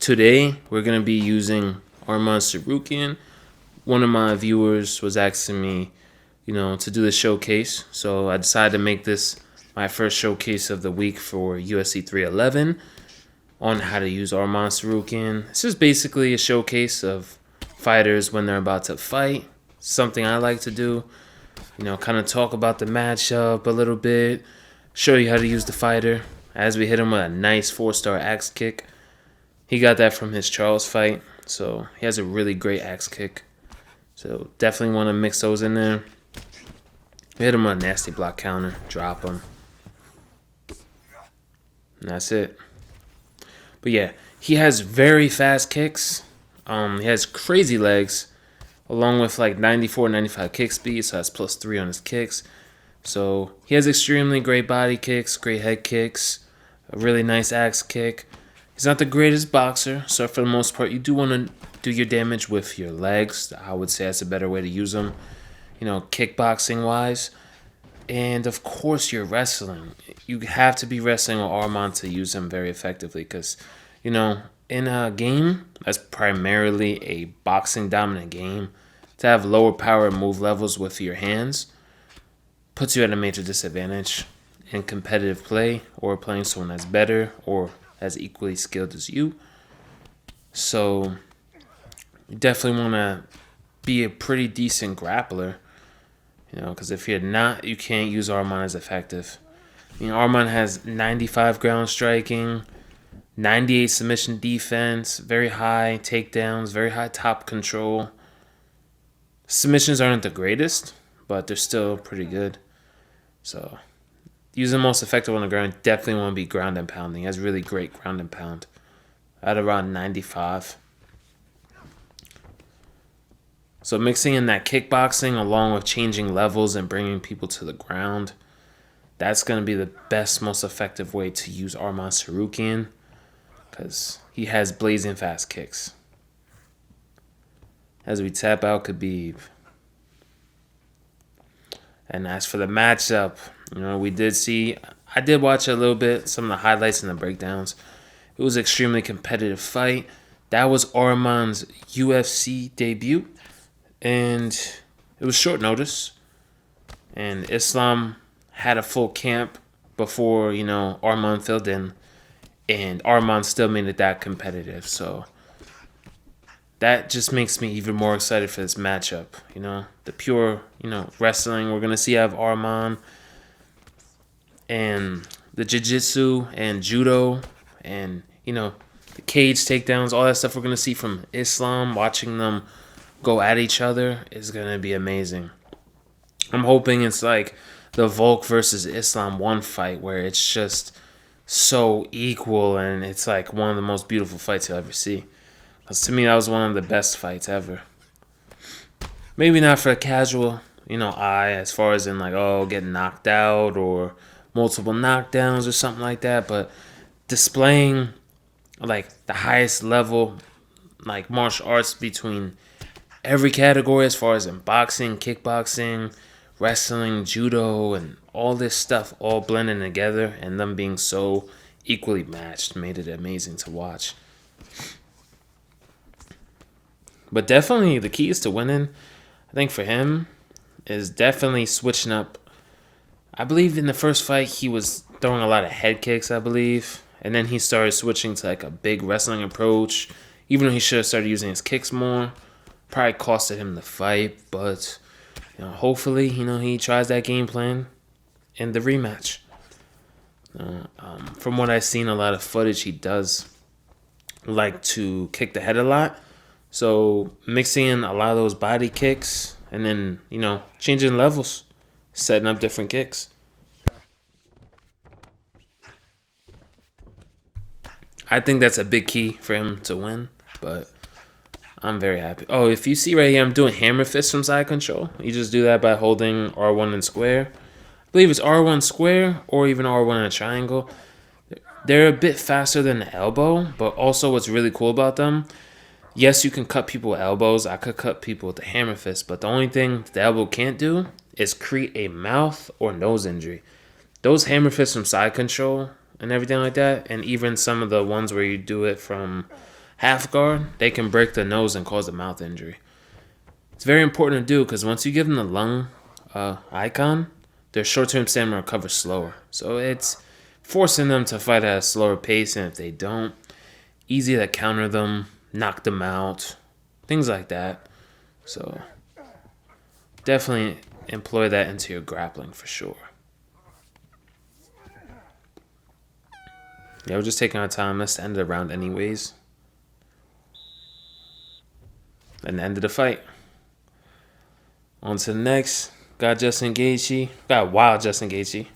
Today, we're going to be using Arman Sarukian. One of my viewers was asking me, to do the showcase. So I decided to make this my first showcase of the week for UFC 311 on how to use Arman Sarukian. This is basically a showcase of fighters when they're about to fight. Something I like to do. Kind of talk about the matchup a little bit. Show you how to use the fighter as we hit him with a nice 4-star axe kick. He got that from his Charles fight, so he has a really great axe kick. So definitely want to mix those in there. Hit him with a nasty block counter, drop him. And that's it. But yeah, he has very fast kicks. He has crazy legs, along with like 94, 95 kick speed, so that's +3 on his kicks. So he has extremely great body kicks, great head kicks, a really nice axe kick. He's not the greatest boxer, so for the most part, you do want to do your damage with your legs. I would say that's a better way to use them, kickboxing-wise. And, of course, your wrestling. You have to be wrestling with Arman to use him very effectively because, in a game that's primarily a boxing-dominant game, to have lower power and move levels with your hands puts you at a major disadvantage in competitive play or playing someone that's better or as equally skilled as you. So you definitely want to be a pretty decent grappler, because if you're not, you can't use Arman as effective. Arman has 95 ground striking, 98 submission defense, very high takedowns, very high top control. Submissions aren't the greatest, but they're still pretty good. So using most effective on the ground, definitely want to be ground and pounding. He has really great ground and pound at around 95. So mixing in that kickboxing along with changing levels and bringing people to the ground, that's going to be the best, most effective way to use Arman Sarukian because he has blazing fast kicks. As we tap out Khabib. And as for the matchup, I did watch a little bit, some of the highlights and the breakdowns. It was an extremely competitive fight. That was Arman's UFC debut, and it was short notice. And Islam had a full camp before, Arman filled in, and Arman still made it that competitive. So that just makes me even more excited for this matchup. The pure, wrestling we're going to see out of Arman, and the jiu-jitsu and judo and, the cage takedowns, all that stuff we're going to see from Islam, watching them go at each other is going to be amazing. I'm hoping it's like the Volk versus Islam 1 fight where it's just so equal and it's like one of the most beautiful fights you'll ever see. Because to me, that was one of the best fights ever. Maybe not for a casual, eye, as far as in like, getting knocked out or multiple knockdowns or something like that, but displaying like the highest level like martial arts between every category as far as in boxing, kickboxing, wrestling, judo, and all this stuff all blending together and them being so equally matched made it amazing to watch. But definitely the keys to winning, I think for him, is definitely switching up. I believe in the first fight he was throwing a lot of head kicks, I believe. And then he started switching to like a big wrestling approach. Even though he should have started using his kicks more. Probably costed him the fight. But hopefully, he tries that game plan in the rematch. From what I've seen, a lot of footage, he does like to kick the head a lot. So mixing in a lot of those body kicks and then, changing levels, setting up different kicks. I think that's a big key for him to win, but I'm very happy. Oh, if you see right here, I'm doing hammer fists from side control. You just do that by holding R1 and square. I believe it's R1 square or even R1 in a triangle. They're a bit faster than the elbow, but also what's really cool about them, yes, you can cut people with elbows. I could cut people with the hammer fist, but the only thing the elbow can't do is create a mouth or nose injury. Those hammer fists from side control and everything like that, and even some of the ones where you do it from half guard, they can break the nose and cause a mouth injury. It's very important to do because once you give them the lung icon, their short-term stamina recovers slower. So it's forcing them to fight at a slower pace, and if they don't, easy to counter them, knock them out, things like that. So definitely employ that into your grappling for sure. Yeah, we're just taking our time. That's the end of the round anyways. And the end of the fight. On to the next. Got Justin Gaethje. Got wild Justin Gaethje.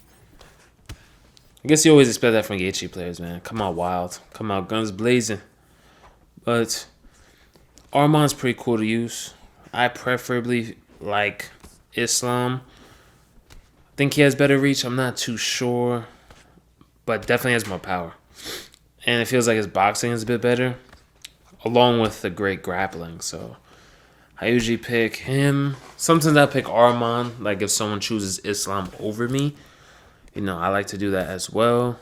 I guess you always expect that from Gaethje players, man. Come out wild. Come out guns blazing. But Arman's pretty cool to use. I preferably like Islam. I think he has better reach. I'm not too sure. But definitely has more power. And it feels like his boxing is a bit better. Along with the great grappling. So I usually pick him. Sometimes I pick Arman. Like if someone chooses Islam over me. You know, I like to do that as well.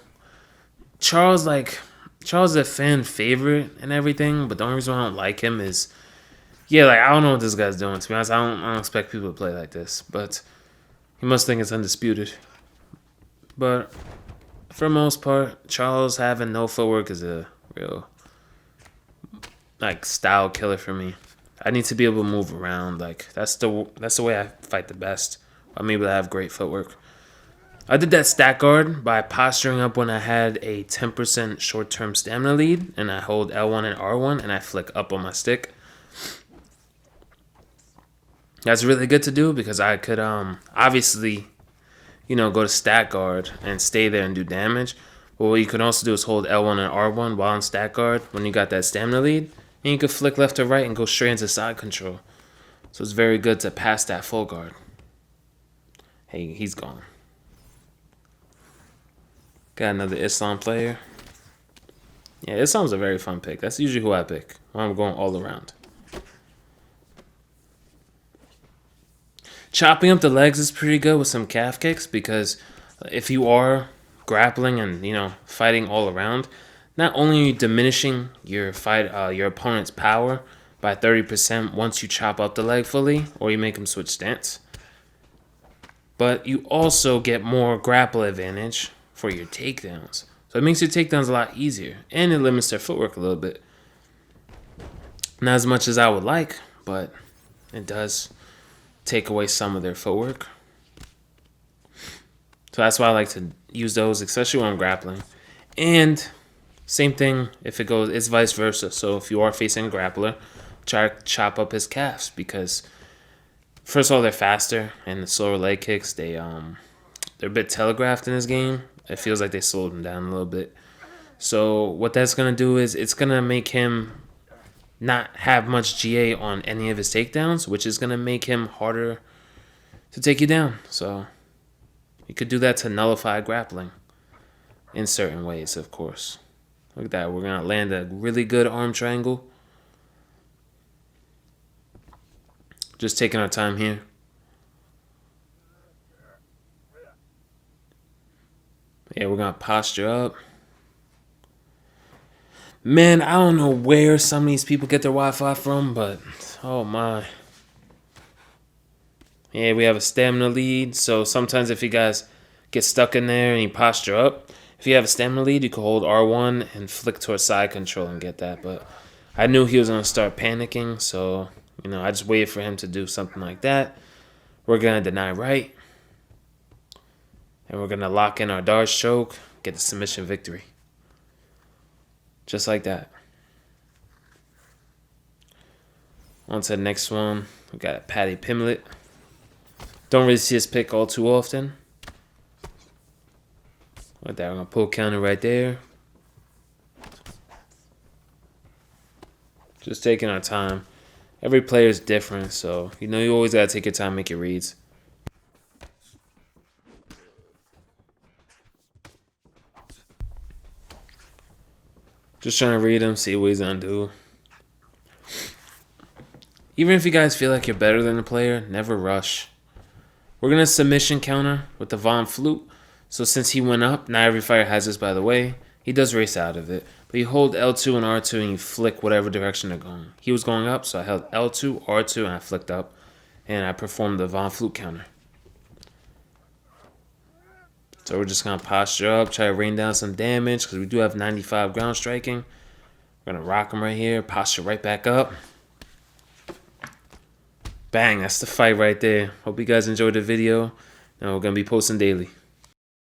Charles is a fan favorite and everything. But the only reason I don't like him is, I don't know what this guy's doing. To be honest, I don't expect people to play like this. But he must think it's undisputed. But for the most part, Charles having no footwork is a real style killer for me. I need to be able to move around. That's the way I fight the best. I'm able to have great footwork. I did that stack guard by posturing up when I had a 10% short-term stamina lead, and I hold L1 and R1, and I flick up on my stick. That's really good to do because I could obviously go to stack guard and stay there and do damage. But what you can also do is hold L1 and R1 while in stack guard when you got that stamina lead. And you can flick left to right and go straight into side control. So it's very good to pass that full guard. Hey, he's gone. Got another Islam player. Yeah, Islam's a very fun pick. That's usually who I pick when I'm going all around. Chopping up the legs is pretty good with some calf kicks because if you are grappling and fighting all around, not only are you diminishing your opponent's power by 30% once you chop up the leg fully or you make him switch stance, but you also get more grapple advantage for your takedowns. So it makes your takedowns a lot easier and it limits their footwork a little bit. Not as much as I would like, but it does take away some of their footwork. So that's why I like to use those, especially when I'm grappling. And same thing if it's vice versa. So if you are facing a grappler, try to chop up his calves because first of all, they're faster and the slower leg kicks, they're a bit telegraphed in this game. It feels like they slowed him down a little bit. So what that's going to do is it's going to make him not have much GA on any of his takedowns, which is going to make him harder to take you down. So you could do that to nullify grappling in certain ways, of course. Look at that. We're going to land a really good arm triangle. Just taking our time here. Yeah, we're going to posture up. Man, I don't know where some of these people get their Wi-Fi from, but oh my. Yeah, we have a stamina lead, so sometimes if you guys get stuck in there and you posture up, if you have a stamina lead, you can hold R1 and flick towards side control and get that. But I knew he was going to start panicking, so I just waited for him to do something like that. We're going to deny right. And we're going to lock in our dodge choke, get the submission victory. Just like that. On to the next one. We got Paddy Pimblett. Don't really see his pick all too often. Like that, we're going to pull counter right there. Just taking our time. Every player is different, so you always got to take your time, make your reads. Just trying to read him, see what he's going to do. Even if you guys feel like you're better than the player, never rush. We're going to submission counter with the Von Flute. So since he went up, not every fighter has this, by the way. He does race out of it. But you hold L2 and R2 and you flick whatever direction they're going. He was going up, so I held L2, R2, and I flicked up. And I performed the Von Flute counter. So we're just going to posture up, try to rain down some damage, because we do have 95 ground striking. We're going to rock him right here, posture right back up. Bang, that's the fight right there. Hope you guys enjoyed the video. And we're going to be posting daily.